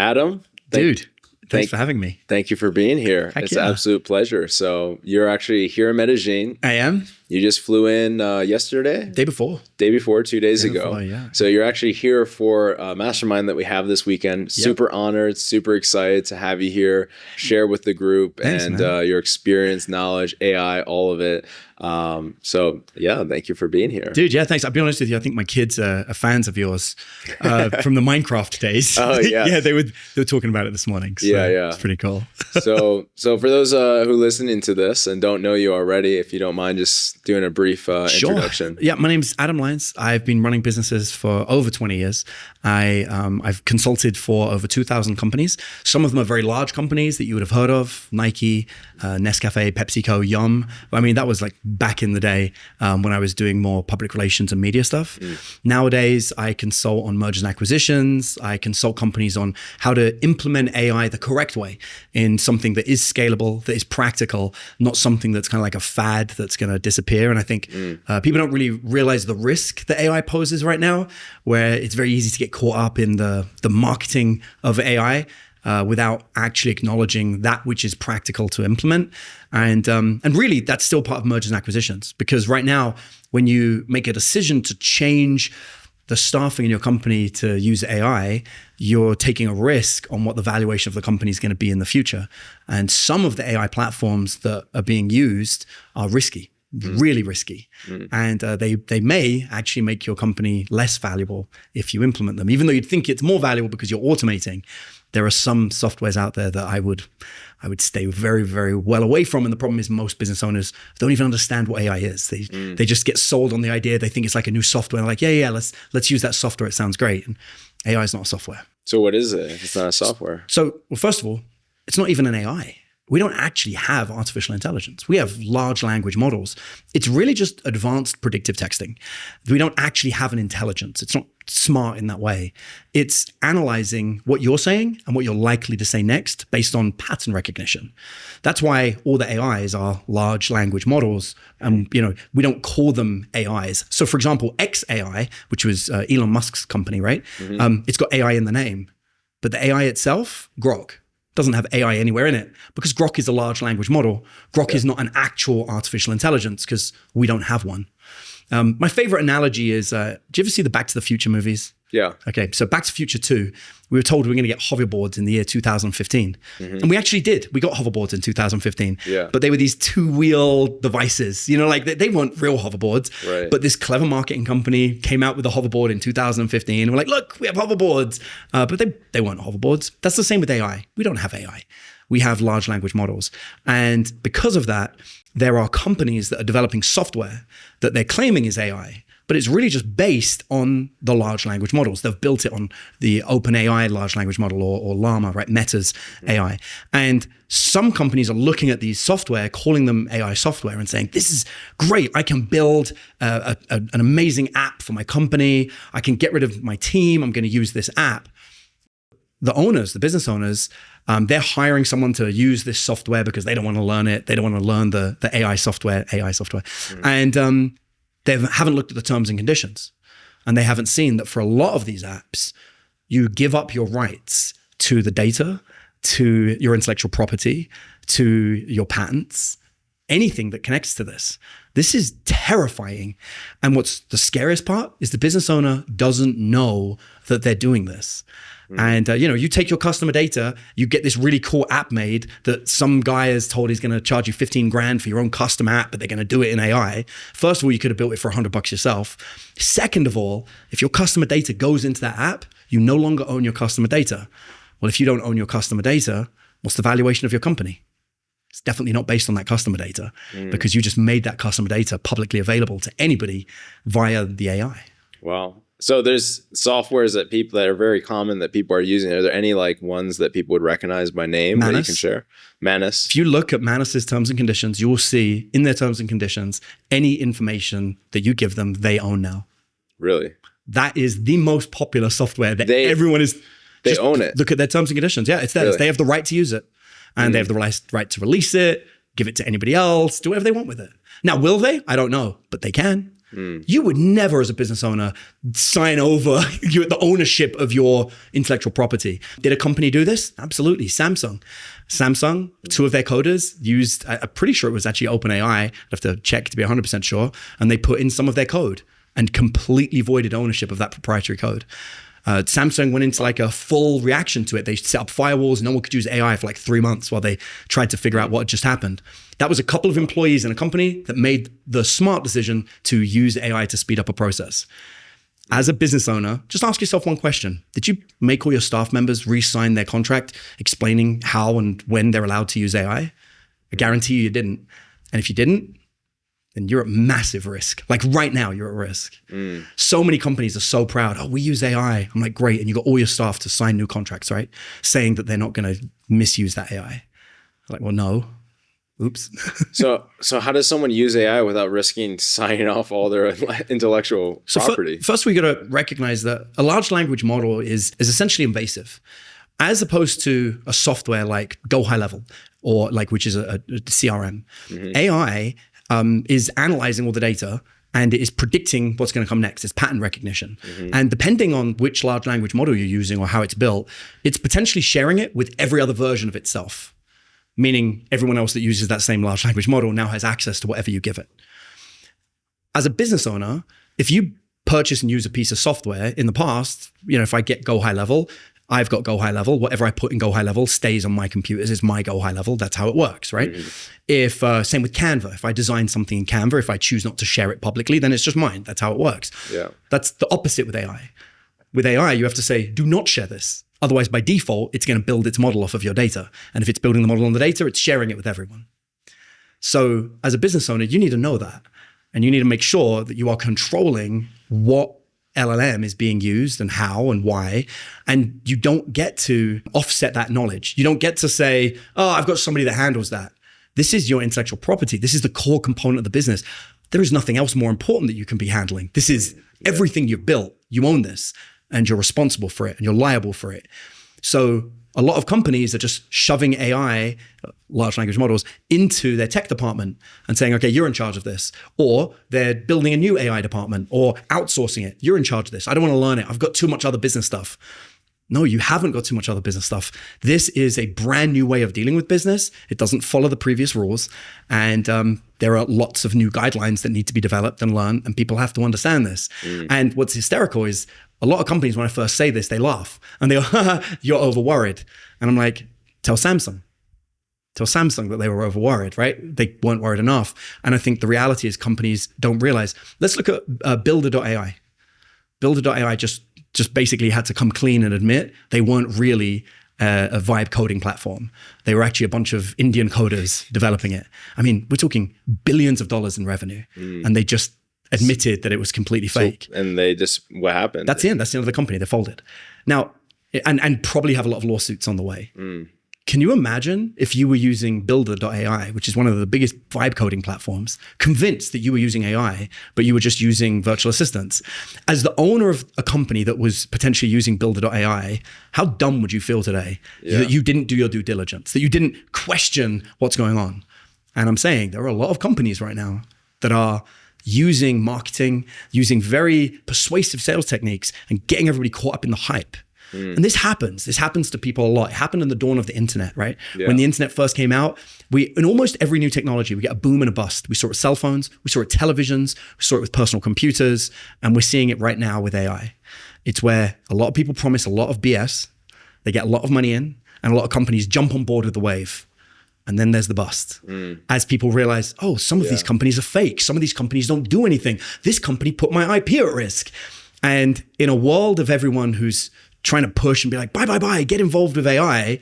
Adam, Dude, thanks for having me. Thank you for being here. It's an absolute pleasure. So you're actually here in Medellin. I am. You just flew in yesterday? Day before, 2 days ago. Yeah. So you're actually here for a mastermind that we have this weekend. Yep. Super honored, super excited to have you here, share with the group. Thanks, and your experience, knowledge, AI, all of it. So yeah, thank you for being here. Dude, yeah, thanks. I'll be honest with you. I think my kids are fans of yours from the Minecraft days. Oh, yeah. Yeah, they were talking about it this morning. So yeah. It's pretty cool. So for those who listening to this and don't know you already, if you don't mind just doing a brief introduction. Yeah, my name's Adam Lyons. I've been running businesses for over 20 years. I've consulted for over 2,000 companies. Some of them are very large companies that you would have heard of: Nike, Nescafe, PepsiCo, Yum. I mean, that was like back in the day when I was doing more public relations and media stuff. Nowadays, I consult on mergers and acquisitions. I consult companies on how to implement AI the correct way in something that is scalable, that is practical, not something that's kind of like a fad that's going to disappear. And I think people don't really realize the risk that AI poses right now, where it's very easy to get caught up in the marketing of AI without actually acknowledging that which is practical to implement. And really, that's still part of mergers and acquisitions, because right now, when you make a decision to change the staffing in your company to use AI, you're taking a risk on what the valuation of the company is going to be in the future. And some of the AI platforms that are being used are risky. Really risky. And they may actually make your company less valuable if you implement them. Even though you'd think it's more valuable because you're automating, there are some softwares out there that I would stay very, very well away from. And the problem is most business owners don't even understand what AI is. They just get sold on the idea. They think it's like a new software. They're like, yeah, let's use that software. It sounds great. And AI is not a software. So what is it if it's not a software? So, well, first of all, it's not even an AI. We don't actually have artificial intelligence. We have large language models. It's really just advanced predictive texting. We don't actually have an intelligence. It's not smart in that way. It's analyzing what you're saying and what you're likely to say next based on pattern recognition. That's why all the AIs are large language models. And we don't call them AIs. So for example, XAI, which was Elon Musk's company, right? It's got AI in the name, but the AI itself, Grok, doesn't have AI anywhere in it, because Grok is a large language model. Grok is not an actual artificial intelligence because we don't have one. My favorite analogy is, do you ever see the Back to the Future movies? Yeah. Okay, so Back to the Future 2, we were told we were going to get hoverboards in the year 2015. And we actually did. We got hoverboards in 2015. Yeah. But they were these two-wheel devices. Like they weren't real hoverboards. Right. But this clever marketing company came out with a hoverboard in 2015. And we're like, look, we have hoverboards. But they weren't hoverboards. That's the same with AI. We don't have AI. We have large language models. And because of that, there are companies that are developing software that they're claiming is AI, but it's really just based on the large language models. They've built it on the OpenAI large language model or Llama, right? Meta's AI. And some companies are looking at these software, calling them AI software and saying, this is great. I can build an amazing app for my company. I can get rid of my team. I'm going to use this app. The owners, the business owners, they're hiring someone to use this software because they don't want to learn it. They don't want to learn the AI software. And they haven't looked at the terms and conditions. And they haven't seen that for a lot of these apps, you give up your rights to the data, to your intellectual property, to your patents, anything that connects to this. This is terrifying. And what's the scariest part is the business owner doesn't know that they're doing this. And you take your customer data, you get this really cool app made that some guy is told he's going to charge you 15 grand for your own custom app, but they're going to do it in AI. First of all, you could have built it for $100 yourself. Second of all, if your customer data goes into that app, you no longer own your customer data. Well, if you don't own your customer data, what's the valuation of your company? It's definitely not based on that customer data because you just made that customer data publicly available to anybody via the AI. Wow. So there's softwares that are very common that people are using. Are there any ones that people would recognize by name that you can share? Manus. If you look at Manus's terms and conditions, you will see in their terms and conditions, any information that you give them, they own now. Really? That is the most popular software that everyone is. They own it. Look at their terms and conditions. Yeah, it's theirs. Really? They have the right to use it. And they have the right to release it, give it to anybody else, do whatever they want with it. Now, will they? I don't know, but they can. You would never, as a business owner, sign over the ownership of your intellectual property. Did a company do this? Absolutely. Samsung, two of their coders used, I'm pretty sure it was actually OpenAI. I'd have to check to be 100% sure. And they put in some of their code and completely voided ownership of that proprietary code. Samsung went into like a full reaction to it. They set up firewalls. No one could use AI for like 3 months while they tried to figure out what had just happened. That was a couple of employees in a company that made the smart decision to use AI to speed up a process. As a business owner, just ask yourself one question. Did you make all your staff members re-sign their contract explaining how and when they're allowed to use AI? I guarantee you didn't. And if you didn't, then you're at massive risk. Like right now, you're at risk. So many companies are so proud. Oh, we use AI. I'm like, great. And you got all your staff to sign new contracts, right? Saying that they're not going to misuse that AI. I'm like, well, no. Oops. So how does someone use AI without risking signing off all their intellectual property? First, we got to recognize that a large language model is essentially invasive, as opposed to a software like Go High Level or like, which is a CRM. AI is analyzing all the data and it is predicting what's going to come next. It's pattern recognition. And depending on which large language model you're using or how it's built, it's potentially sharing it with every other version of itself, meaning everyone else that uses that same large language model now has access to whatever you give it. As a business owner, if you purchase and use a piece of software in the past, if I get Go High Level, I've got Go High Level. Whatever I put in Go High Level stays on my computers. It's my Go High Level. That's how it works, right? If same with Canva. If I design something in Canva, if I choose not to share it publicly, then it's just mine. That's how it works. That's the opposite with AI. With AI, you have to say, do not share this. Otherwise, by default, it's going to build its model off of your data. And if it's building the model on the data, it's sharing it with everyone. So as a business owner, you need to know that. And you need to make sure that you are controlling what LLM is being used and how and why. And you don't get to offset that knowledge. You don't get to say, oh, I've got somebody that handles that. This is your intellectual property. This is the core component of the business. There is nothing else more important that you can be handling. This is everything you've built. You own this and you're responsible for it and you're liable for it. So a lot of companies are just shoving AI, large language models, into their tech department and saying, okay, you're in charge of this. Or they're building a new AI department or outsourcing it. You're in charge of this. I don't want to learn it. I've got too much other business stuff. No, you haven't got too much other business stuff. This is a brand new way of dealing with business. It doesn't follow the previous rules. And there are lots of new guidelines that need to be developed and learned, and people have to understand this. And what's hysterical is a lot of companies, when I first say this, they laugh and they go, haha, you're over worried. And I'm like, tell Samsung that they were over worried, right? They weren't worried enough. And I think the reality is companies don't realize. Let's look at Builder.ai. Builder.ai just basically had to come clean and admit they weren't really a vibe coding platform. They were actually a bunch of Indian coders developing it. I mean, we're talking billions of dollars in revenue, and they just admitted that it was completely fake. And what happened? That's the end. That's the end of the company. They folded. Now, and probably have a lot of lawsuits on the way. Can you imagine if you were using Builder.ai, which is one of the biggest vibe coding platforms, convinced that you were using AI, but you were just using virtual assistants? As the owner of a company that was potentially using Builder.ai, how dumb would you feel today that you didn't do your due diligence, that you didn't question what's going on? And I'm saying there are a lot of companies right now that are using marketing, using very persuasive sales techniques and getting everybody caught up in the hype. And this happens to people a lot. It happened in the dawn of the internet, right? When the internet first came out, in almost every new technology, we get a boom and a bust. We saw it with cell phones, we saw it with televisions, we saw it with personal computers, and we're seeing it right now with AI. It's where a lot of people promise a lot of BS, they get a lot of money in, and a lot of companies jump on board with the wave. And then there's the bust. As people realize, oh, some of these companies are fake. Some of these companies don't do anything. This company put my IP at risk. And in a world of everyone who's trying to push and be like, bye, get involved with AI.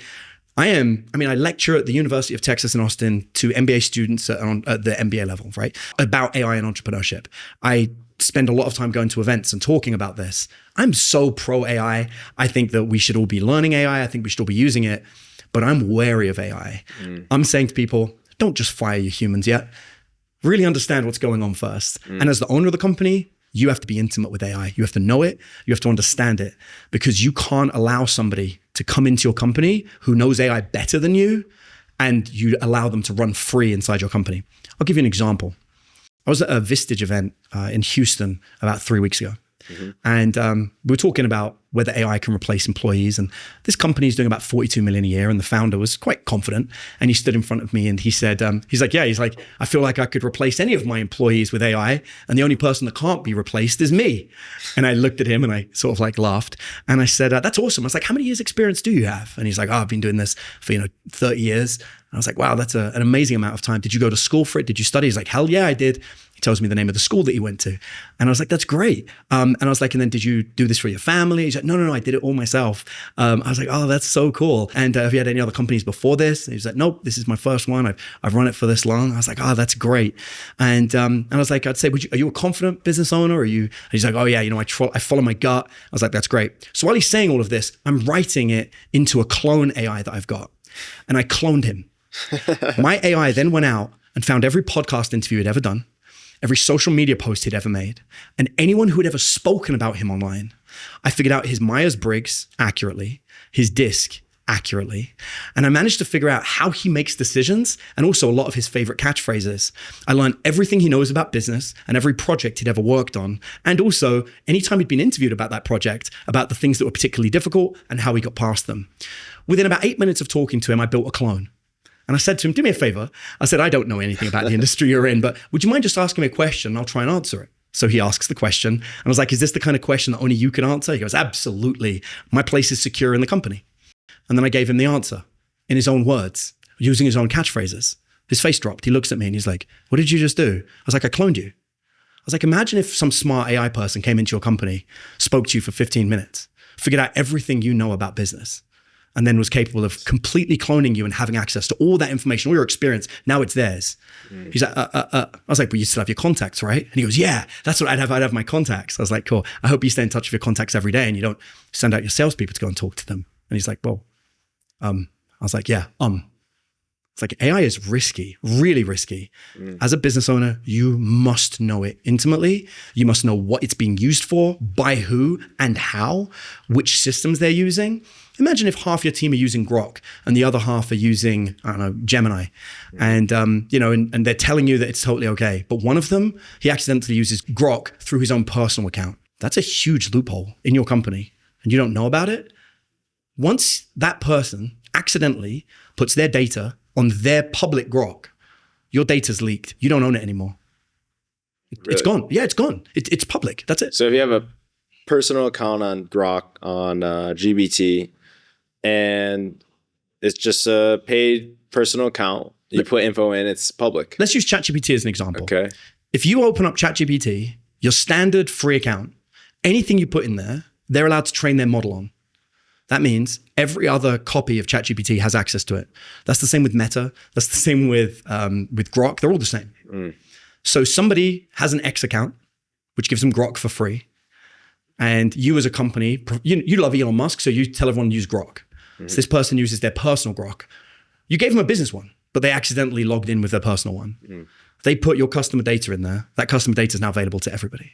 I lecture at the University of Texas in Austin to MBA students at the MBA level, right? About AI and entrepreneurship. I spend a lot of time going to events and talking about this. I'm so pro AI. I think that we should all be learning AI. I think we should all be using it, but I'm wary of AI. I'm saying to people, don't just fire your humans yet. Really understand what's going on first. And as the owner of the company, you have to be intimate with AI. You have to know it. You have to understand it, because you can't allow somebody to come into your company who knows AI better than you and you allow them to run free inside your company. I'll give you an example. I was at a Vistage event in Houston about 3 weeks ago. And we were talking about whether AI can replace employees. And this company is doing about 42 million a year. And the founder was quite confident. And he stood in front of me and he said, he's like, I feel like I could replace any of my employees with AI. And the only person that can't be replaced is me. And I looked at him and I sort of like laughed. And I said, that's awesome. I was like, how many years experience do you have? And he's like, I've been doing this for, 30 years. And I was like, wow, that's an amazing amount of time. Did you go to school for it? Did you study? He's like, hell yeah, I did. He tells me the name of the school that he went to. And I was like, that's great. And I was like, and then did you do this for your family? He's like, no, I did it all myself. I was like, oh, that's so cool. And have you had any other companies before this? And he was like, nope, this is my first one. I've run it for this long. I was like, oh, that's great. And I was like, I'd say, are you a confident business owner? And he's like, oh yeah, I follow my gut. I was like, that's great. So while he's saying all of this, I'm writing it into a clone AI that I've got. And I cloned him. My AI then went out and found every podcast interview he'd ever done, every social media post he'd ever made, and anyone who had ever spoken about him online. I figured out his Myers-Briggs accurately, his DISC accurately, and I managed to figure out how he makes decisions and also a lot of his favorite catchphrases. I learned everything he knows about business and every project he'd ever worked on, and also anytime he'd been interviewed about that project, about the things that were particularly difficult and how he got past them. Within about 8 minutes of talking to him, I built a clone. And I said to him, do me a favor. I said, I don't know anything about the industry you're in, but would you mind just asking me a question? I'll try and answer it. So he asks the question. And I was like, is this the kind of question that only you can answer? He goes, absolutely. My place is secure in the company. And then I gave him the answer in his own words, using his own catchphrases. His face dropped. He looks at me and he's like, what did you just do? I was like, I cloned you. I was like, imagine if some smart AI person came into your company, spoke to you for 15 minutes, figured out everything you know about business, and then was capable of completely cloning you and having access to all that information, all your experience. Now it's theirs. He's like, I was like, but you still have your contacts, right? And he goes, yeah, that's what I'd have. I'd have my contacts. I was like, cool. I hope you stay in touch with your contacts every day and you don't send out your salespeople to go and talk to them. And he's like, well, I was like, yeah, It's like AI is risky, really risky. As a business owner, you must know it intimately. You must know what it's being used for, by who and how, which systems they're using. Imagine if half your team are using Grok and the other half are using, I don't know, Gemini. And, and they're telling you that it's totally okay. But one of them, he accidentally uses Grok through his own personal account. That's a huge loophole in your company and you don't know about it. Once that person accidentally puts their data on their public Grok, your data's leaked. You don't own it anymore. Really? It's gone. Yeah, it's gone. It's public. That's it. So if you have a personal account on Grok, on GBT, and it's just a paid personal account, you put info in, it's public. Let's use ChatGPT as an example. Okay. If you open up ChatGPT, your standard free account, anything you put in there, they're allowed to train their model on. That means every other copy of ChatGPT has access to it. That's the same with Meta. That's the same with Grok. They're all the same. So somebody has an X account, which gives them Grok for free. And you as a company, you love Elon Musk, so you tell everyone to use Grok. So this person uses their personal Grok. You gave them a business one, but they accidentally logged in with their personal one. They put your customer data in there. That customer data is now available to everybody.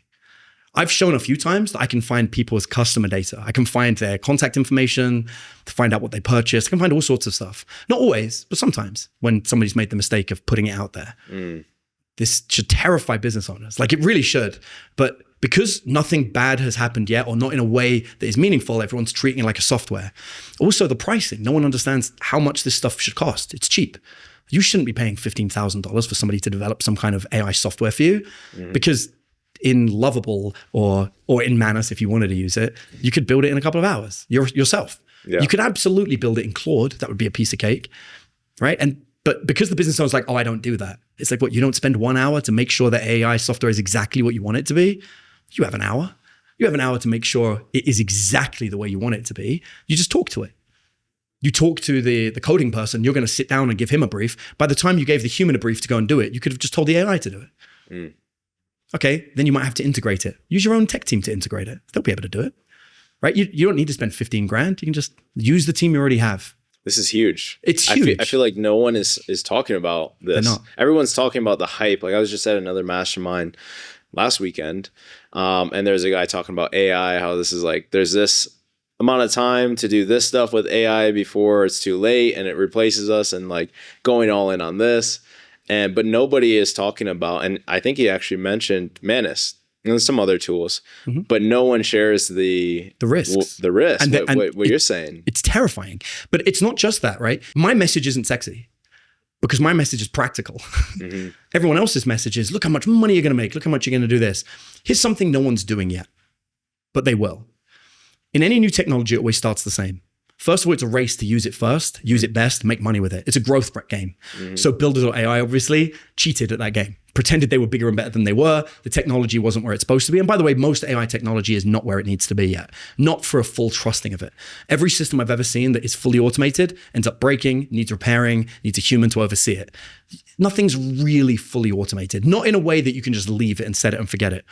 I've shown a few times that I can find people's customer data. I can find their contact information, to find out what they purchased. I can find all sorts of stuff. Not always, but sometimes when somebody's made the mistake of putting it out there. This should terrify business owners. Like it really should. But because nothing bad has happened yet, or not in a way that is meaningful, everyone's treating it like a software. Also the pricing, no one understands how much this stuff should cost. It's cheap. You shouldn't be paying $15,000 for somebody to develop some kind of AI software for you, because in Lovable or in Manus, if you wanted to use it, you could build it in a couple of hours yourself. Yeah. You could absolutely build it in Claude. That would be a piece of cake, right? But because the business owner's like, oh, I don't do that. It's like, what, you don't spend 1 hour to make sure that AI software is exactly what you want it to be? You have an hour. You have an hour to make sure it is exactly the way you want it to be. You just talk to it. You talk to the coding person, you're going to sit down and give him a brief. By the time you gave the human a brief to go and do it, you could have just told the AI to do it. Okay, then you might have to integrate it. Use your own tech team to integrate it. They'll be able to do it, right? You don't need to spend 15 grand. You can just use the team you already have. This is huge. It's huge. I feel like no one is talking about this. Everyone's talking about the hype. Like I was just at another mastermind last weekend, and there's a guy talking about AI, how this is like, there's this amount of time to do this stuff with AI before it's too late and it replaces us, and like going all in on this. but nobody is talking about, and I think he actually mentioned Manus and some other tools, but no one shares the risks. The risk. And what you're saying. It's terrifying. But it's not just that, right? My message isn't sexy because my message is practical. Everyone else's message is, look how much money you're going to make. Look how much you're going to do this. Here's something no one's doing yet, but they will. In any new technology, it always starts the same. First of all, it's a race to use it first, use it best, make money with it. It's a growth game. So builders.ai obviously cheated at that game, pretended they were bigger and better than they were. The technology wasn't where it's supposed to be. And by the way, most AI technology is not where it needs to be yet, not for a full trusting of it. Every system I've ever seen that is fully automated ends up breaking, needs repairing, needs a human to oversee it. Nothing's really fully automated, not in a way that you can just leave it and set it and forget it.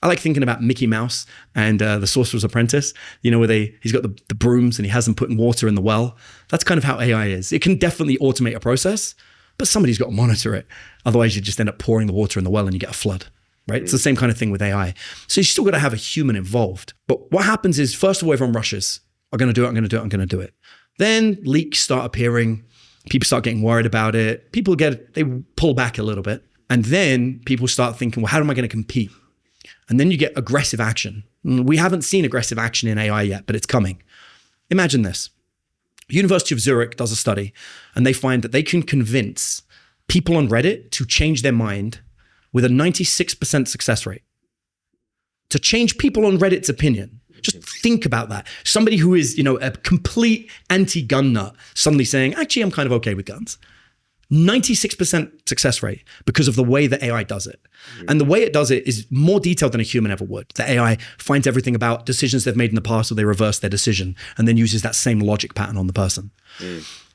I like thinking about Mickey Mouse and the Sorcerer's Apprentice, where he's got the brooms and he has them putting water in the well. That's kind of how AI is. It can definitely automate a process, but somebody's got to monitor it. Otherwise, you just end up pouring the water in the well and you get a flood, right? It's the same kind of thing with AI. So you still got to have a human involved. But what happens is, first of all, everyone rushes. I'm going to do it, I'm going to do it, I'm going to do it. Then leaks start appearing. People start getting worried about it. They pull back a little bit. And then people start thinking, well, how am I going to compete? And then you get aggressive action. We haven't seen aggressive action in AI yet, but it's coming. Imagine this. University of Zurich does a study and they find that they can convince people on Reddit to change their mind with a 96% success rate. To change people on Reddit's opinion. Just think about that. Somebody who is, a complete anti-gun nut suddenly saying, actually, I'm kind of okay with guns. 96% success rate because of the way that AI does it. And the way it does it is more detailed than a human ever would. The AI finds everything about decisions they've made in the past, or they reverse their decision and then uses that same logic pattern on the person.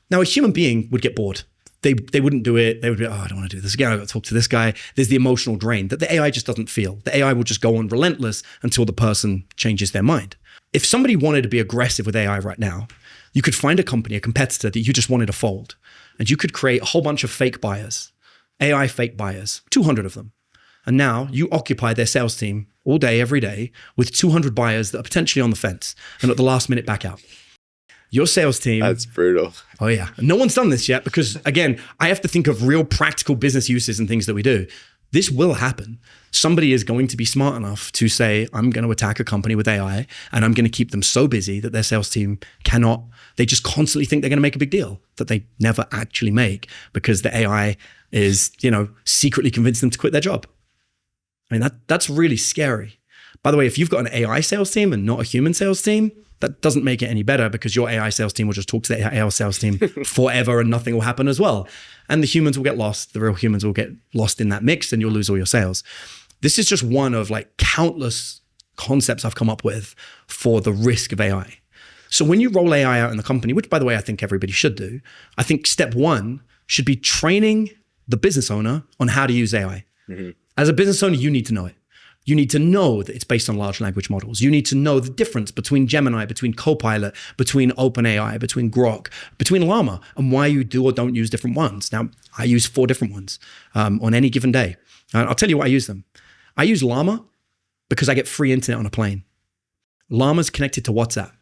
Now, a human being would get bored. They wouldn't do it. They would be, I don't want to do this again. I've got to talk to this guy. There's the emotional drain that the AI just doesn't feel. The AI will just go on relentless until the person changes their mind. If somebody wanted to be aggressive with AI right now, you could find a company, a competitor that you just wanted to fold. And you could create a whole bunch of fake buyers, AI fake buyers, 200 of them. And now you occupy their sales team all day, every day, with 200 buyers that are potentially on the fence and at the last minute back out. Your sales team. That's brutal. Oh yeah. No one's done this yet because, again, I have to think of real practical business uses and things that we do. This will happen. Somebody is going to be smart enough to say, I'm going to attack a company with AI and I'm going to keep them so busy that their sales team cannot, they just constantly think they're going to make a big deal that they never actually make because the AI is, secretly convincing them to quit their job. I mean, that's really scary. By the way, if you've got an AI sales team and not a human sales team, that doesn't make it any better because your AI sales team will just talk to the AI sales team forever and nothing will happen as well. And the humans will get lost. The real humans will get lost in that mix and you'll lose all your sales. This is just one of countless concepts I've come up with for the risk of AI. So when you roll AI out in the company, which by the way, I think everybody should do, I think step one should be training the business owner on how to use AI. As a business owner, you need to know it. You need to know that it's based on large language models. You need to know the difference between Gemini, between Copilot, between OpenAI, between Grok, between Llama, and why you do or don't use different ones. Now, I use 4 different ones on any given day. I'll tell you why I use them. I use Llama because I get free internet on a plane. Llama's connected to WhatsApp.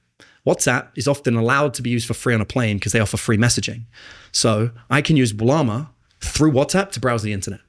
WhatsApp is often allowed to be used for free on a plane because they offer free messaging. So I can use Llama through WhatsApp to browse the internet.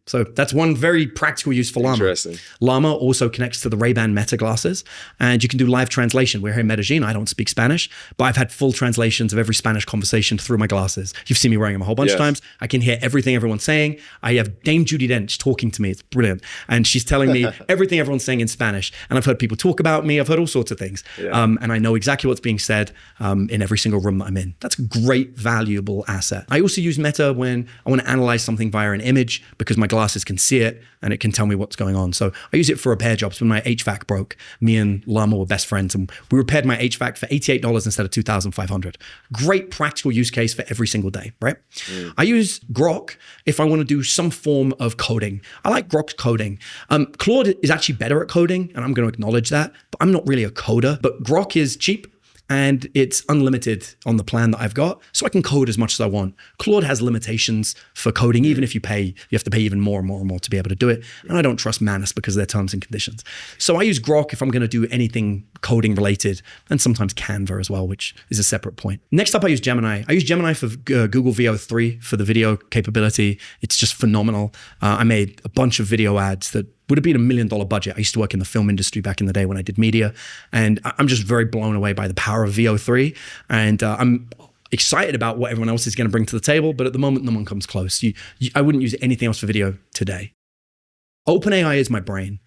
So that's one very practical use for Llama. Interesting. Llama also connects to the Ray-Ban Meta glasses and you can do live translation. We're here in Medellin. I don't speak Spanish, but I've had full translations of every Spanish conversation through my glasses. You've seen me wearing them a whole bunch of times. I can hear everything everyone's saying. I have Dame Judi Dench talking to me. It's brilliant. And she's telling me everything everyone's saying in Spanish. And I've heard people talk about me. I've heard all sorts of things. And I know exactly what's being said in every single room that I'm in. That's a great, valuable asset. I also use Meta when I want to analyze something via an image because my glasses can see it and it can tell me what's going on. So I use it for repair jobs. When my HVAC broke, me and Llama were best friends and we repaired my HVAC for $88 instead of $2,500. Great practical use case for every single day, right? I use Grok if I want to do some form of coding. I like Grok's coding. Claude is actually better at coding and I'm going to acknowledge that, but I'm not really a coder. But Grok is cheap and it's unlimited on the plan that I've got, so I can code as much as I want. Claude has limitations for coding. Even if you pay, you have to pay even more and more and more to be able to do it. And I don't trust Manus because of their terms and conditions. So I use Grok if I'm going to do anything coding related, and sometimes Canva as well, which is a separate point. Next up, I use Gemini. I use Gemini for Google VO3 for the video capability. It's just phenomenal. I made a bunch of video ads that would have been $1 million budget. I used to work in the film industry back in the day when I did media, and I'm just very blown away by the power of VO3. And I'm excited about what everyone else is going to bring to the table, but at the moment, no one comes close. I wouldn't use anything else for video today. OpenAI is my brain.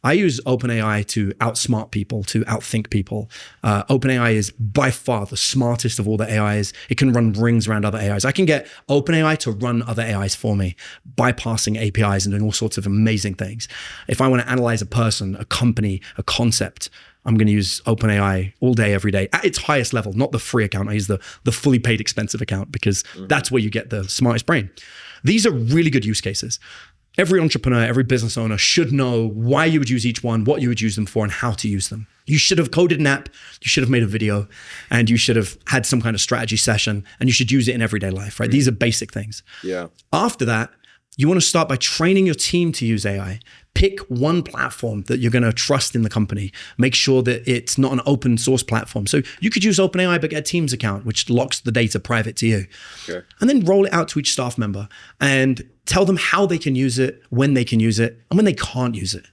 I use OpenAI to outsmart people, to outthink people. OpenAI is by far the smartest of all the AIs. It can run rings around other AIs. I can get OpenAI to run other AIs for me, bypassing APIs and doing all sorts of amazing things. If I want to analyze a person, a company, a concept, I'm going to use OpenAI all day, every day, at its highest level, not the free account. I use the fully paid expensive account because that's where you get the smartest brain. These are really good use cases. Every entrepreneur, every business owner should know why you would use each one, what you would use them for, and how to use them. You should have coded an app, you should have made a video, and you should have had some kind of strategy session, and you should use it in everyday life, right? These are basic things. Yeah. After that, you want to start by training your team to use AI. Pick one platform that you're going to trust in the company. Make sure that it's not an open source platform. So you could use OpenAI, but get a Teams account, which locks the data private to you. Okay. And then roll it out to each staff member and tell them how they can use it, when they can use it, and when they can't use it.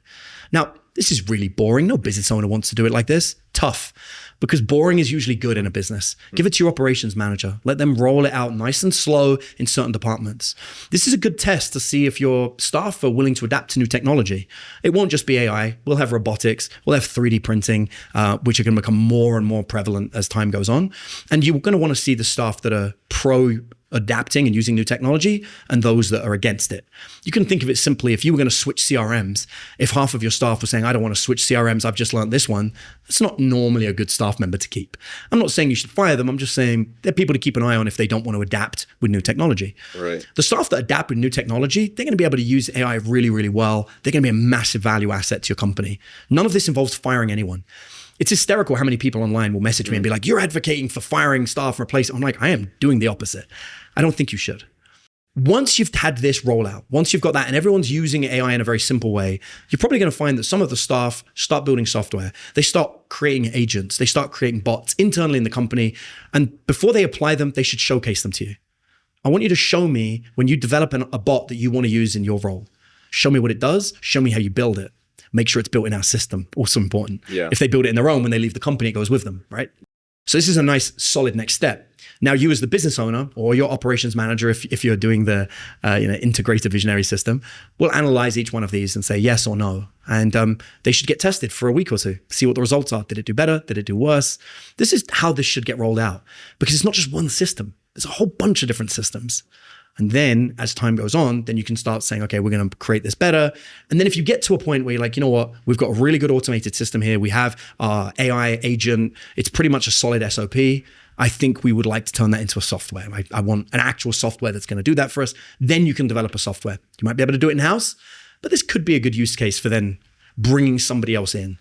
Now, this is really boring. No business owner wants to do it like this. Tough. Because boring is usually good in a business. Give it to your operations manager. Let them roll it out nice and slow in certain departments. This is a good test to see if your staff are willing to adapt to new technology. It won't just be AI. We'll have robotics. We'll have 3D printing, which are going to become more and more prevalent as time goes on. And you're going to want to see the staff that are pro adapting and using new technology and those that are against it. You can think of it simply, if you were going to switch CRMs, if half of your staff were saying, I don't want to switch CRMs, I've just learned this one, that's not normally a good staff member to keep. I'm not saying you should fire them. I'm just saying they're people to keep an eye on if they don't want to adapt with new technology. Right. The staff that adapt with new technology, they're going to be able to use AI really, really well. They're going to be a massive value asset to your company. None of this involves firing anyone. It's hysterical how many people online will message me and be like, you're advocating for firing staff, replacing. I'm like, I am doing the opposite. I don't think you should. Once you've had this rollout, once you've got that and everyone's using AI in a very simple way, you're probably going to find that some of the staff start building software. They start creating agents. They start creating bots internally in the company. And before they apply them, they should showcase them to you. I want you to show me when you develop a bot that you want to use in your role. Show me what it does. Show me how you build it. Make sure it's built in our system. Also important. Yeah. If they build it in their own, when they leave the company, it goes with them, right? So this is a nice, solid next step. Now, you as the business owner or your operations manager, if you're doing the integrated visionary system, will analyze each one of these and say yes or no. And they should get tested for a week or two, see what the results are. Did it do better? Did it do worse? This is how this should get rolled out, because it's not just one system. There's a whole bunch of different systems. And then as time goes on, then you can start saying, okay, we're going to create this better. And then if you get to a point where you're like, you know what, we've got a really good automated system here. We have our AI agent. It's pretty much a solid SOP. I think we would like to turn that into a software. I want an actual software that's going to do that for us. Then you can develop a software. You might be able to do it in-house, but this could be a good use case for then bringing somebody else in.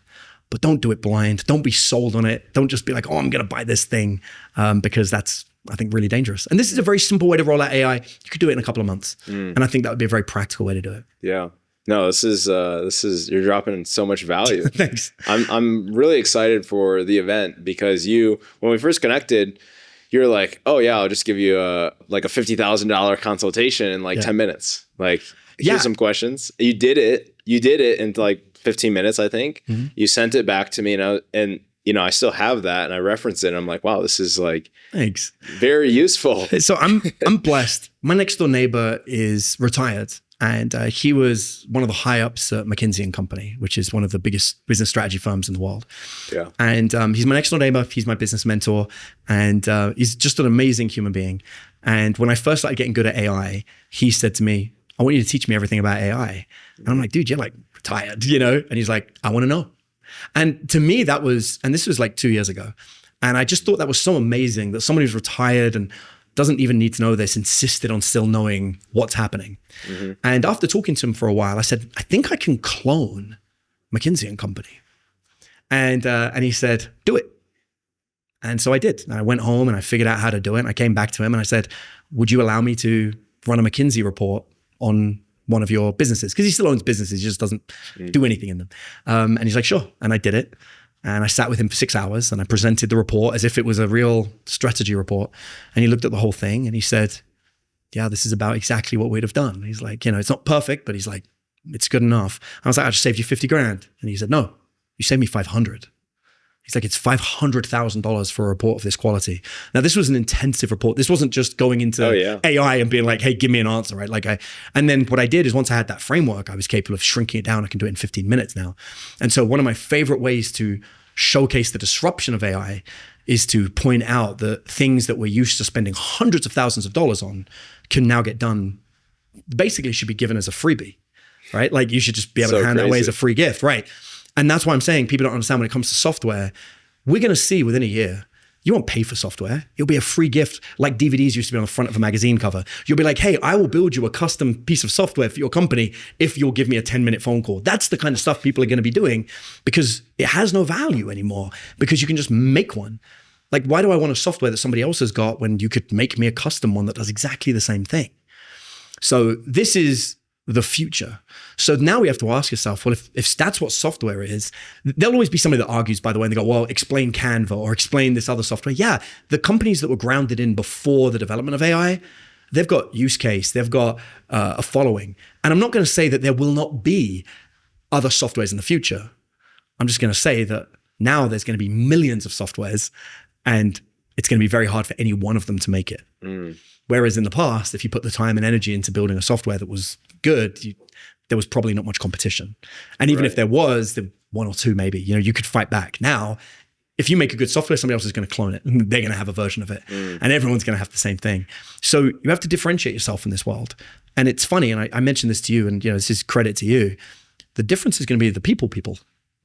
But don't do it blind. Don't be sold on it. Don't just be like, oh, I'm going to buy this thing, because that's, I think, really dangerous. And this is a very simple way to roll out AI. You could do it in a couple of months. And I think that would be a very practical way to do it. Yeah. No, this is you're dropping so much value. Thanks. I'm really excited for the event, because when we first connected, you're like, oh yeah, I'll just give you a $50,000 consultation in 10 minutes. Here's some questions. You did it in 15 minutes, I think. Mm-hmm. You sent it back to me, and I still have that, and I reference it, and I'm like, wow, this is thanks, very useful. So I'm blessed. My next door neighbor is retired, and he was one of the high ups at McKinsey & Company, which is one of the biggest business strategy firms in the world. Yeah. And he's my next door neighbor. He's my business mentor, and he's just an amazing human being. And when I first started getting good at AI, he said to me, I want you to teach me everything about AI. And I'm like, dude, you're retired, And he's like, I want to know. And to me, that was, and this was 2 years ago. And I just thought that was so amazing that somebody who's retired and doesn't even need to know this insisted on still knowing what's happening. Mm-hmm. And after talking to him for a while, I said, I think I can clone McKinsey & Company. And he said, do it. And so I did. And I went home and I figured out how to do it. And I came back to him and I said, would you allow me to run a McKinsey report on one of your businesses? Because he still owns businesses, he just doesn't do anything in them. And he's like, sure. And I did it. And I sat with him for 6 hours and I presented the report as if it was a real strategy report. And he looked at the whole thing and he said, yeah, this is about exactly what we'd have done. He's like, it's not perfect, but he's like, it's good enough. I was like, I just saved you 50 grand. And he said, no, you saved me 500. He's like, it's $500,000 for a report of this quality. Now, this was an intensive report. This wasn't just going into AI and being like, hey, give me an answer, right? And then what I did is once I had that framework, I was capable of shrinking it down. I can do it in 15 minutes now. And so one of my favorite ways to showcase the disruption of AI is to point out that things that we're used to spending hundreds of thousands of dollars on can now get done, basically should be given as a freebie, right? Like you should just be able to hand that away as a free gift, right? And that's why I'm saying people don't understand when it comes to software, we're going to see within a year, you won't pay for software. It'll be a free gift like DVDs used to be on the front of a magazine cover. You'll be like, hey, I will build you a custom piece of software for your company if you'll give me a 10-minute phone call. That's the kind of stuff people are going to be doing because it has no value anymore because you can just make one. Like, why do I want a software that somebody else has got when you could make me a custom one that does exactly the same thing? So this is the future. So now we have to ask yourself, well, if that's what software is, there'll always be somebody that argues, by the way, and they go, well, explain Canva or explain this other software. Yeah, the companies that were grounded in before the development of AI, they've got use case, they've got a following. And I'm not going to say that there will not be other softwares in the future. I'm just going to say that now there's going to be millions of softwares and it's going to be very hard for any one of them to make it. Whereas in the past, if you put the time and energy into building a software that was good, there was probably not much competition. And even if there was, one or two maybe, you could fight back. Now, if you make a good software, somebody else is going to clone it. And they're going to have a version of it. And everyone's going to have the same thing. So you have to differentiate yourself in this world. And it's funny, and I mentioned this to you, and this is credit to you. The difference is going to be the people.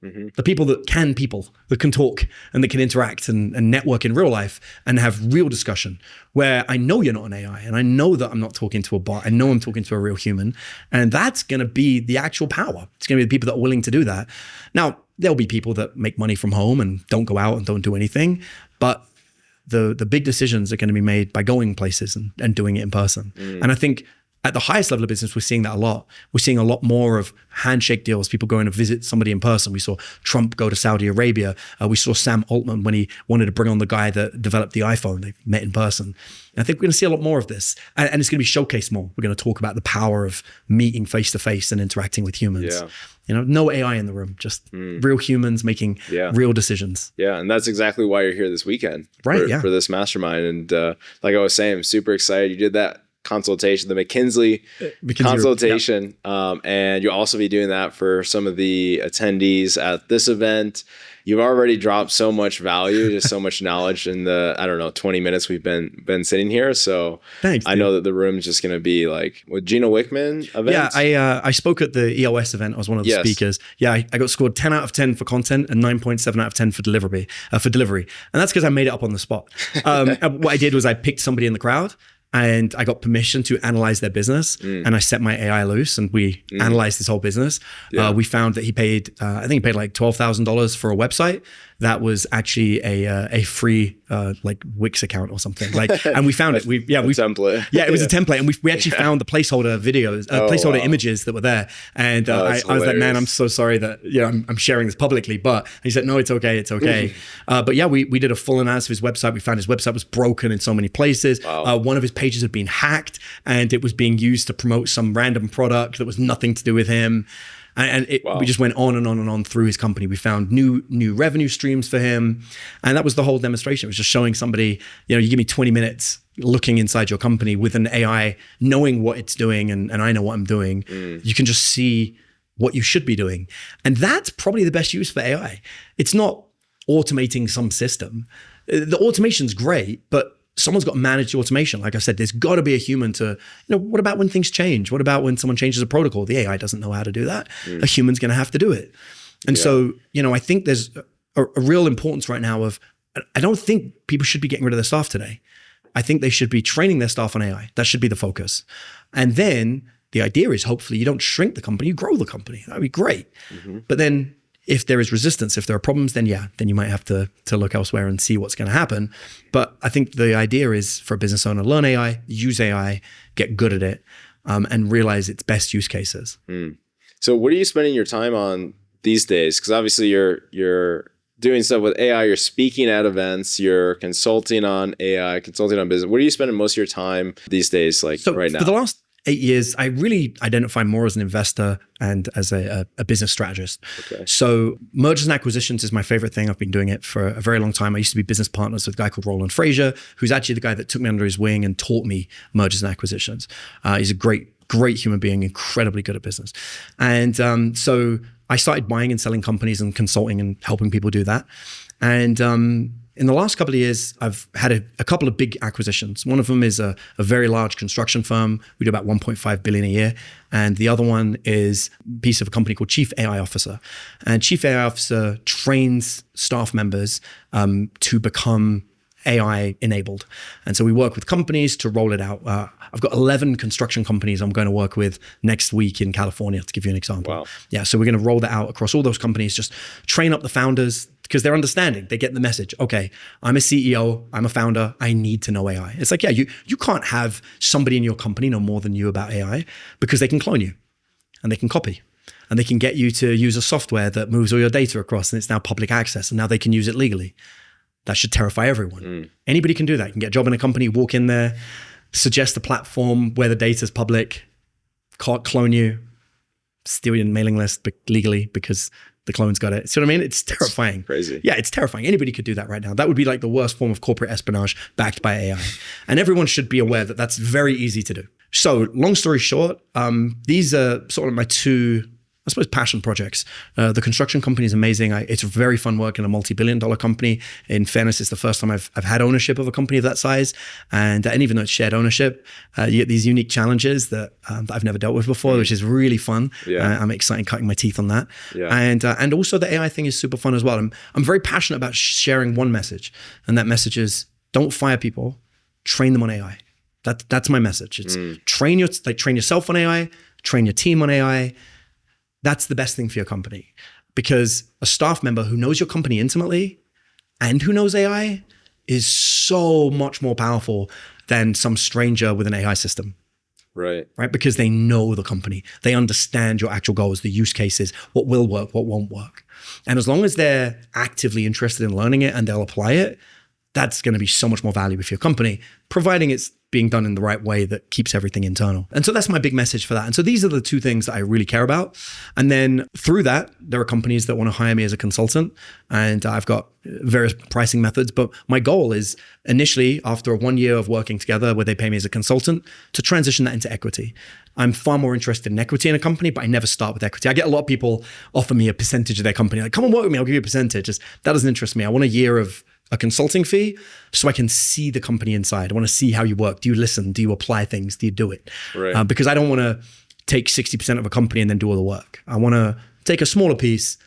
The people that can talk and that can interact and network in real life and have real discussion where I know you're not an AI and I know that I'm not talking to a bot. I know I'm talking to a real human. And that's going to be the actual power. It's going to be the people that are willing to do that. Now, there'll be people that make money from home and don't go out and don't do anything. But the big decisions are going to be made by going places and doing it in person. And I think at the highest level of business, we're seeing that a lot. We're seeing a lot more of handshake deals, people going to visit somebody in person. We saw Trump go to Saudi Arabia. We saw Sam Altman when he wanted to bring on the guy that developed the iPhone. They met in person. And I think we're going to see a lot more of this. And it's going to be showcased more. We're going to talk about the power of meeting face-to-face and interacting with humans. No AI in the room, just real humans making real decisions. Yeah, and that's exactly why you're here this weekend. For this mastermind. And like I was saying, I'm super excited. You did that consultation, the McKinsey consultation. And you'll also be doing that for some of the attendees at this event. You've already dropped so much value, just so much knowledge in the, 20 minutes we've been sitting here. So thanks, I know that the room's just going to be like with Gino Wickman event. Yeah, I spoke at the EOS event. I was one of the speakers. Yeah, I got scored 10 out of 10 for content and 9.7 out of 10 for delivery. And that's because I made it up on the spot. What I did was I picked somebody in the crowd and I got permission to analyze their business. And I set my AI loose and we analyzed his whole business. We found that he paid, I think he paid like $12,000 for a website that was actually a free like Wix account or something. And we found it. Template. Yeah, it was a template. And we actually found the placeholder videos, placeholder images that were there. And I was like, man, I'm so sorry that I'm sharing this publicly. But he said, no, it's okay. It's okay. But yeah, we did a full analysis of his website. We found his website was broken in so many places. One of his pages had been hacked and it was being used to promote some random product that was nothing to do with him. And we just went on and on and on through his company. We found new revenue streams for him. And that was the whole demonstration. It was just showing somebody, you give me 20 minutes looking inside your company with an AI, knowing what it's doing and I know what I'm doing. You can just see what you should be doing. And that's probably the best use for AI. It's not automating some system. The automation's great, but someone's got to manage the automation. Like I said, there's got to be a human to, what about when things change? What about when someone changes a protocol? The AI doesn't know how to do that. A human's going to have to do it. And so, I think there's a real importance right now of, I don't think people should be getting rid of their staff today. I think they should be training their staff on AI. That should be the focus. And then the idea is hopefully you don't shrink the company, you grow the company. That'd be great. But then If there is resistance, if there are problems, then then you might have to look elsewhere and see what's going to happen. But I think the idea is for a business owner, learn AI, use AI, get good at it, and realize its best use cases. So what are you spending your time on these days? Because obviously you're doing stuff with AI, you're speaking at events, you're consulting on AI, consulting on business. What are you spending most of your time these days, right now? For the last 8 years, I really identify more as an investor and as a business strategist. Okay. So mergers and acquisitions is my favorite thing. I've been doing it for a very long time. I used to be business partners with a guy called Roland Frazier, who's actually the guy that took me under his wing and taught me mergers and acquisitions. He's a great human being, incredibly good at business. And so I started buying and selling companies and consulting and helping people do that. And in the last couple of years, I've had a couple of big acquisitions. One of them is a very large construction firm. We do about 1.5 billion a year. And the other one is a piece of a company called Chief AI Officer. And Chief AI Officer trains staff members to become AI enabled. And so we work with companies to roll it out. I've got 11 construction companies I'm going to work with next week in California, to give you an example. Wow. Yeah, so we're going to roll that out across all those companies, just train up the founders because they're understanding. They get the message. Okay, I'm a CEO, I'm a founder, I need to know AI. It's like, yeah, you can't have somebody in your company know more than you about AI because they can clone you and they can copy. And they can get you to use a software that moves all your data across and it's now public access and now they can use it legally. That should terrify everyone. Anybody can do that. You can get a job in a company, walk in there, suggest a platform where the data is public, clone you, steal your mailing list legally because the clone's got it. See what I mean? It's terrifying. It's crazy. Yeah, it's terrifying. Anybody could do that right now. That would be like the worst form of corporate espionage backed by AI. And everyone should be aware that that's very easy to do. So long story short, these are sort of my two, I suppose, passion projects. The construction company is amazing. It's very fun work in a multi-billion-dollar company. In fairness, it's the first time I've had ownership of a company of that size. And even though it's shared ownership, you get these unique challenges that I've never dealt with before, which is really fun. Yeah. I'm excited cutting my teeth on that. Yeah. And also the AI thing is super fun as well. I'm very passionate about sharing one message. And that message is, don't fire people, train them on AI. That's my message. It's train yourself on AI, train your team on AI. That's the best thing for your company, because a staff member who knows your company intimately and who knows AI is so much more powerful than some stranger with an AI system. Right. Because they know the company. They understand your actual goals, the use cases, what will work, what won't work. And as long as they're actively interested in learning it and they'll apply it, that's going to be so much more valuable for your company, providing it's being done in the right way that keeps everything internal. And so that's my big message for that. And so these are the two things that I really care about. And then through that, there are companies that want to hire me as a consultant, and I've got various pricing methods. But my goal is initially, after 1 year of working together where they pay me as a consultant, to transition that into equity. I'm far more interested in equity in a company, but I never start with equity. I get a lot of people offer me a percentage of their company. Like, come and work with me, I'll give you a percentage. That doesn't interest me. I want a year of a consulting fee so I can see the company inside. I want to see how you work. Do you listen? Do you apply things? Do you do it? Right. Because I don't want to take 60% of a company and then do all the work. I want to take a smaller piece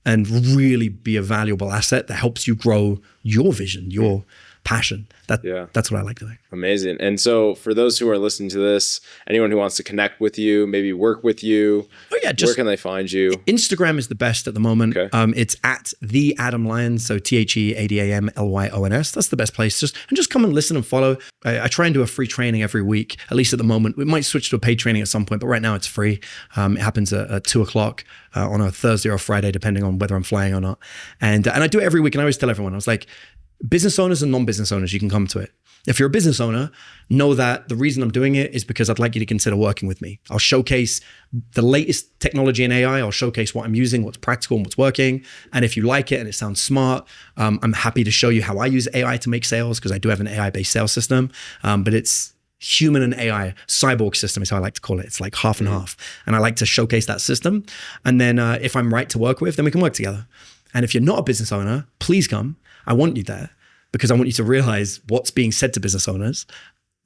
and really be a valuable asset that helps you grow your vision, your passion. That's what I like doing. Amazing. And so for those who are listening to this, anyone who wants to connect with you, maybe work with you, where can they find you? Instagram is the best at the moment. Okay. It's at the Adam Lyons, so TheAdamLyons. That's the best place. Just come and listen and follow. I try and do a free training every week, at least at the moment. We might switch to a paid training at some point, but right now it's free. It happens at 2:00 on a Thursday or Friday, depending on whether I'm flying or not. And I do it every week, and I always tell everyone, I was like, business owners and non-business owners, you can come to it. If you're a business owner, know that the reason I'm doing it is because I'd like you to consider working with me. I'll showcase the latest technology in AI. I'll showcase what I'm using, what's practical and what's working. And if you like it and it sounds smart, I'm happy to show you how I use AI to make sales, because I do have an AI-based sales system. But it's human and AI, cyborg system is how I like to call it. It's like half and half. And I like to showcase that system. And then if I'm right to work with, then we can work together. And if you're not a business owner, please come. I want you there because I want you to realize what's being said to business owners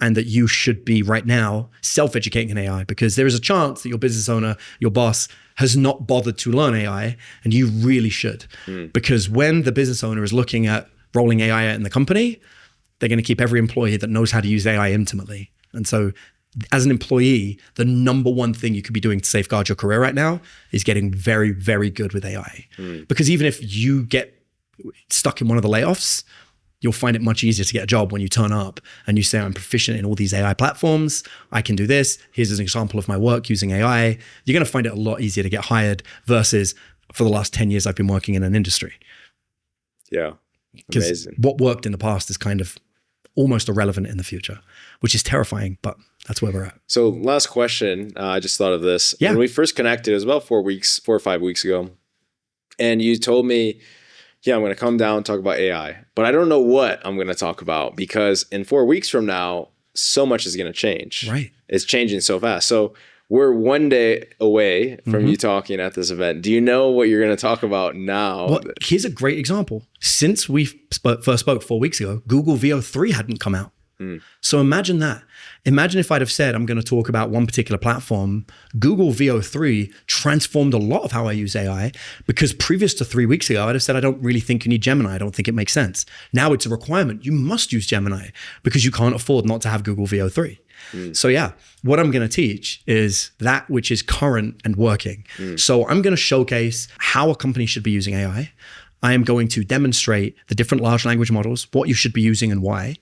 and that you should be right now self-educating in AI, because there is a chance that your business owner, your boss, has not bothered to learn AI, and you really should. Because when the business owner is looking at rolling AI out in the company, they're going to keep every employee that knows how to use AI intimately. And so as an employee, the number one thing you could be doing to safeguard your career right now is getting very, very good with AI. Because even if you get stuck in one of the layoffs, you'll find it much easier to get a job when you turn up and you say, I'm proficient in all these AI platforms. I can do this. Here's an example of my work using AI. You're going to find it a lot easier to get hired versus for the last 10 years, I've been working in an industry. Yeah. Because what worked in the past is kind of almost irrelevant in the future, which is terrifying, but that's where we're at. So last question, I just thought of this. Yeah. When we first connected, it was about 4 or 5 weeks ago. And you told me, yeah, I'm going to come down and talk about AI, but I don't know what I'm going to talk about because in 4 weeks from now, so much is going to change. Right. It's changing so fast. So we're 1 day away from you talking at this event. Do you know what you're going to talk about now? Well, here's a great example. Since we first spoke 4 weeks ago, Google VO3 hadn't come out. So imagine that. Imagine if I'd have said, I'm going to talk about one particular platform. Google VO3 transformed a lot of how I use AI because previous to 3 weeks ago, I'd have said, I don't really think you need Gemini. I don't think it makes sense. Now it's a requirement. You must use Gemini because you can't afford not to have Google VO3. So yeah, what I'm going to teach is that which is current and working. So I'm going to showcase how a company should be using AI. I am going to demonstrate the different large language models, what you should be using and why.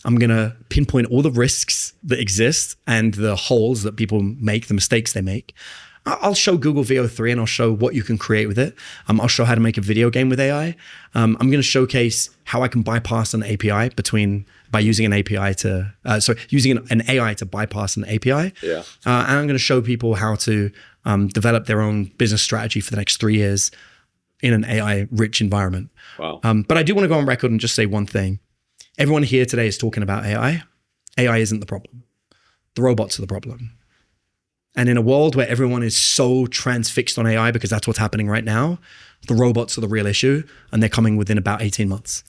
I'm going to pinpoint all the risks that exist and the holes that people make, the mistakes they make. I'll show Google VO3 and I'll show what you can create with it. I'll show how to make a video game with AI. I'm going to showcase how I can bypass an API by using an API to, using an AI to bypass an API. Yeah. And I'm going to show people how to develop their own business strategy for the next 3 years in an AI-rich environment. Wow. But I do want to go on record and just say one thing. Everyone here today is talking about AI. AI isn't the problem. The robots are the problem. And in a world where everyone is so transfixed on AI because that's what's happening right now, the robots are the real issue and they're coming within about 18 months.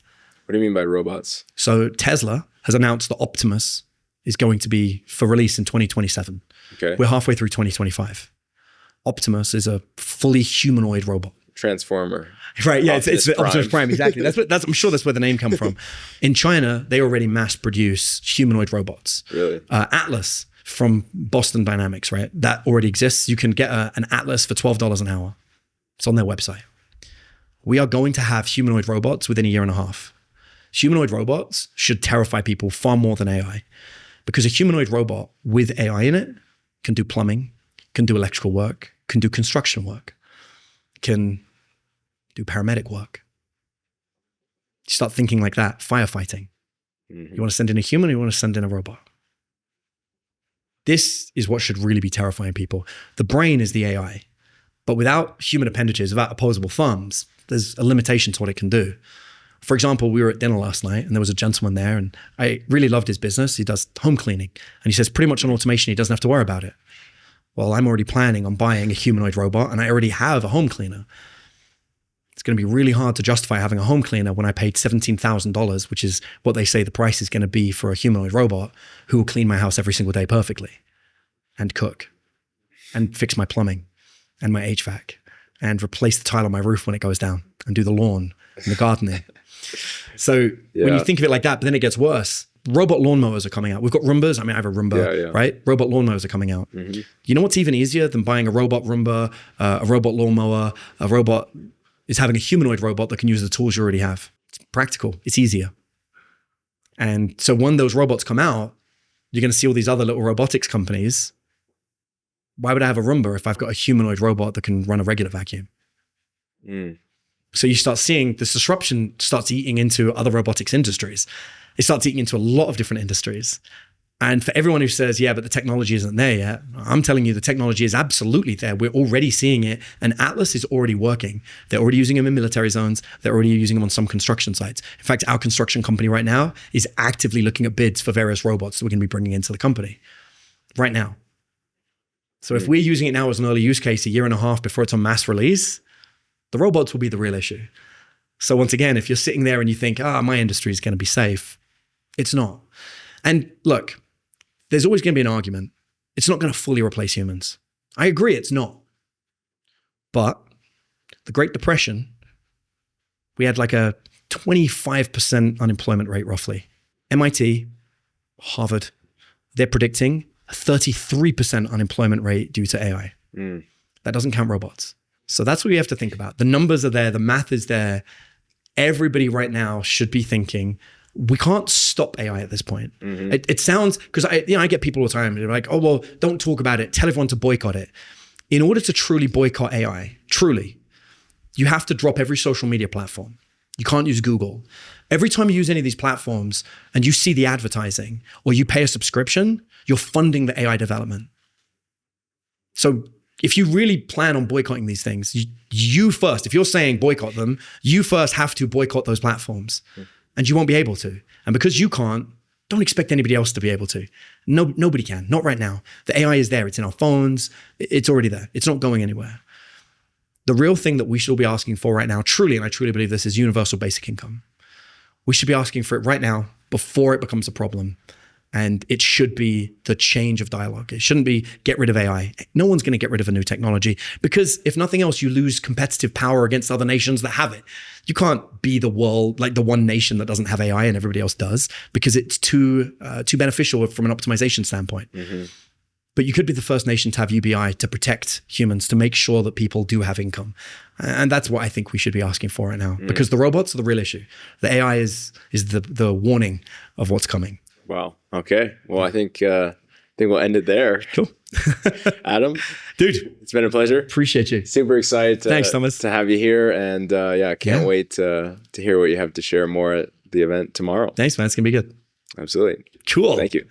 What do you mean by robots? So Tesla has announced that Optimus is going to be for release in 2027. Okay. We're halfway through 2025. Optimus is a fully humanoid robot. Transformer. Right, yeah, it's Prime. Optimus Prime, exactly. I'm sure that's where the name come from. In China, they already mass produce humanoid robots. Really? Atlas from Boston Dynamics, right? That already exists. You can get an Atlas for $12 an hour. It's on their website. We are going to have humanoid robots within a year and a half. Humanoid robots should terrify people far more than AI because a humanoid robot with AI in it can do plumbing, can do electrical work, can do construction work, can do paramedic work. You start thinking like that, firefighting. You want to send in a human or you want to send in a robot? This is what should really be terrifying people. The brain is the AI, but without human appendages, without opposable thumbs, there's a limitation to what it can do. For example, we were at dinner last night and there was a gentleman there and I really loved his business. He does home cleaning and he says pretty much on automation, he doesn't have to worry about it. Well, I'm already planning on buying a humanoid robot and I already have a home cleaner. It's going to be really hard to justify having a home cleaner when I paid $17,000, which is what they say the price is going to be for a humanoid robot who will clean my house every single day perfectly and cook and fix my plumbing and my HVAC and replace the tile on my roof when it goes down and do the lawn and the gardening. So when you think of it like that, but then it gets worse. Robot lawnmowers are coming out. We've got Roombas. I mean, I have a Roomba, right? Robot lawnmowers are coming out. You know what's even easier than buying a robot Roomba, a robot lawnmower, a robot is having a humanoid robot that can use the tools you already have. It's practical. It's easier. And so when those robots come out, you're going to see all these other little robotics companies. Why would I have a Roomba if I've got a humanoid robot that can run a regular vacuum? So you start seeing this disruption starts eating into other robotics industries. It starts eating into a lot of different industries. And for everyone who says, yeah, but the technology isn't there yet, I'm telling you the technology is absolutely there. We're already seeing it. And Atlas is already working. They're already using them in military zones. They're already using them on some construction sites. In fact, our construction company right now is actively looking at bids for various robots that we're going to be bringing into the company right now. So if we're using it now as an early use case a year and a half before it's on mass release, the robots will be the real issue. So once again, if you're sitting there and you think, my industry is going to be safe, it's not. And look, there's always going to be an argument. It's not going to fully replace humans. I agree, it's not. But the Great Depression, we had like a 25% unemployment rate roughly. MIT, Harvard, they're predicting 33% unemployment rate due to AI. That doesn't count robots. So that's what you have to think about. The numbers are there. The math is there. Everybody right now should be thinking, we can't stop AI at this point. It sounds, because I get people all the time, they're like, oh, well, don't talk about it. Tell everyone to boycott it. In order to truly boycott AI, truly, you have to drop every social media platform. You can't use Google. Every time you use any of these platforms and you see the advertising or you pay a subscription, you're funding the AI development. So if you really plan on boycotting these things, you first, if you're saying boycott them, you first have to boycott those platforms and you won't be able to. And because you can't, don't expect anybody else to be able to. No, nobody can, not right now. The AI is there, it's in our phones, it's already there. It's not going anywhere. The real thing that we should be asking for right now, truly, and I truly believe this, is universal basic income. We should be asking for it right now before it becomes a problem. And it should be the change of dialogue. It shouldn't be get rid of AI. No one's going to get rid of a new technology because if nothing else, you lose competitive power against other nations that have it. You can't be the world, like the one nation that doesn't have AI and everybody else does, because it's too beneficial from an optimization standpoint. But you could be the first nation to have UBI to protect humans, to make sure that people do have income. And that's what I think we should be asking for right now, because the robots are the real issue. The AI is the warning of what's coming. Wow. Okay. Well, I think we'll end it there. Cool. Adam, dude, it's been a pleasure. Appreciate you. Super excited. Thanks, Thomas. To have you here, and can't wait to hear what you have to share more at the event tomorrow. Thanks, man. It's gonna be good. Absolutely. Cool. Thank you.